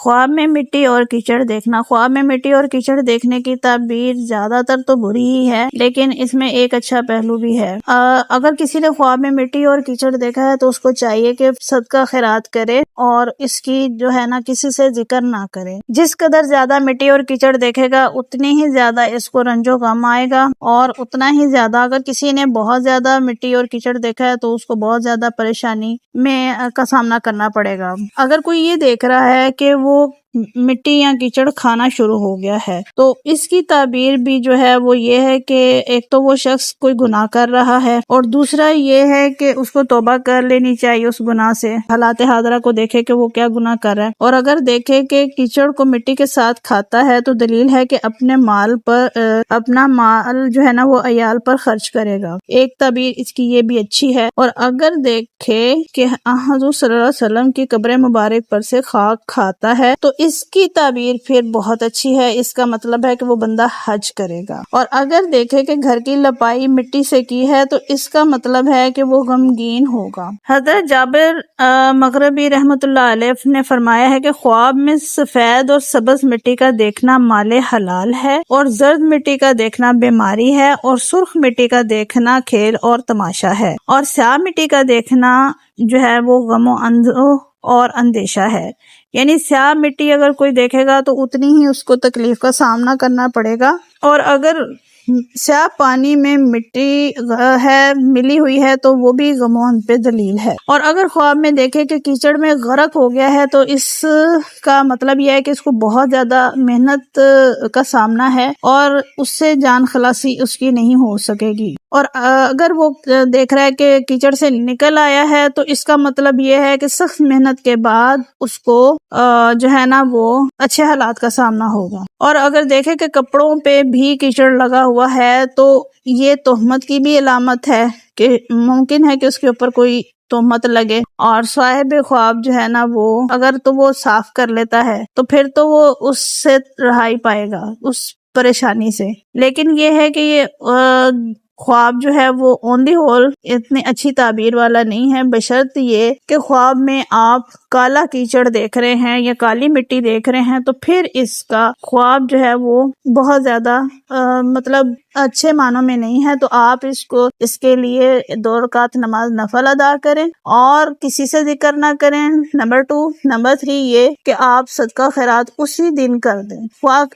خواب میں مٹی اور کیچڑ دیکھنا۔ خواب میں مٹی اور کیچڑ دیکھنے کی تعبیر زیادہ تر تو بری ہی ہے، لیکن اس میں ایک اچھا پہلو بھی ہے۔ اگر کسی نے خواب میں مٹی اور کیچڑ دیکھا ہے تو اس کو چاہیے کہ صدقہ خیرات کرے اور اس کی جو ہے نا کسی سے ذکر نہ کرے۔ جس قدر زیادہ مٹی اور کیچڑ دیکھے گا اتنی ہی زیادہ اس کو رنج و غم آئے گا، اور اتنا ہی زیادہ اگر کسی نے بہت زیادہ مٹی اور کیچڑ دیکھا ہے تو اس کو بہت زیادہ پریشانی کا سامنا کرنا پڑے گا۔ اگر کوئی یہ دیکھ رہا ہے کہ وہ مٹی یا کیچڑ کھانا شروع ہو گیا ہے تو اس کی تعبیر بھی جو ہے وہ یہ ہے کہ ایک تو وہ شخص کوئی گناہ کر رہا ہے، اور دوسرا یہ ہے کہ اس کو توبہ کر لینی چاہیے اس گناہ سے۔ حالات حاضرہ کو دیکھے کہ وہ کیا گناہ کر رہا ہے، اور اگر دیکھے کہ کیچڑ کو مٹی کے ساتھ کھاتا ہے تو دلیل ہے کہ اپنا مال جو ہے نا وہ عیال پر خرچ کرے گا۔ ایک تعبیر اس کی یہ بھی اچھی ہے۔ اور اگر دیکھے کہ حضور صلی اللہ علیہ وسلم کی قبر مبارک پر سے خاک کھاتا ہے تو اس کی تعبیر پھر بہت اچھی ہے، اس کا مطلب ہے کہ وہ بندہ حج کرے گا۔ اور اگر دیکھے کہ گھر کی لپائی مٹی سے کی ہے تو اس کا مطلب ہے کہ وہ غمگین ہوگا۔ حضرت جابر مغربی رحمۃ اللہ علیہ نے فرمایا ہے کہ خواب میں سفید اور سبز مٹی کا دیکھنا مال حلال ہے، اور زرد مٹی کا دیکھنا بیماری ہے، اور سرخ مٹی کا دیکھنا کھیل اور تماشا ہے، اور سیاہ مٹی کا دیکھنا جو ہے وہ غم و اندوہ اور اندیشہ ہے۔ یعنی سیاہ مٹی اگر کوئی دیکھے گا تو اتنی ہی اس کو تکلیف کا سامنا کرنا پڑے گا، اور اگر سیاہ پانی میں مٹی ہے ملی ہوئی ہے تو وہ بھی غم و اندوہ پہ دلیل ہے۔ اور اگر خواب میں دیکھے کہ کیچڑ میں غرق ہو گیا ہے تو اس کا مطلب یہ ہے کہ اس کو بہت زیادہ محنت کا سامنا ہے اور اس سے جان خلاصی اس کی نہیں ہو سکے گی۔ اور اگر وہ دیکھ رہا ہے کہ کیچڑ سے نکل آیا ہے تو اس کا مطلب یہ ہے کہ سخت محنت کے بعد اس کو جو ہے نا وہ اچھے حالات کا سامنا ہوگا۔ اور اگر دیکھے کہ کپڑوں پہ بھی کیچڑ لگا ہوا ہے تو یہ تہمت کی بھی علامت ہے کہ ممکن ہے کہ اس کے اوپر کوئی تہمت لگے، اور صاحب خواب جو ہے نا وہ اگر تو وہ صاف کر لیتا ہے تو پھر تو وہ اس سے رہائی پائے گا اس پریشانی سے۔ لیکن یہ ہے کہ یہ خواب جو ہے وہ آن دی ہول اتنی اچھی تعبیر والا نہیں ہے، بشرط یہ کہ خواب میں آپ کالا کیچڑ دیکھ رہے ہیں یا کالی مٹی دیکھ رہے ہیں تو پھر اس کا خواب جو ہے وہ بہت زیادہ مطلب اچھے معنوں میں نہیں ہے، تو آپ اس کے لیے 2 رکعت نماز نفل ادا کریں اور کسی سے ذکر نہ کریں۔ نمبر 2 نمبر 3 یہ کہ آپ صدقہ خیرات اسی دن کر دیں،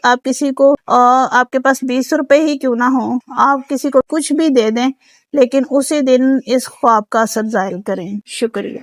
آپ کسی کو آپ کے پاس 20 روپے ہی کیوں نہ ہو، آپ کسی کو کچھ بھی دے دیں، لیکن اسی دن اس خواب کا اثر ظاہر کریں۔ شکریہ۔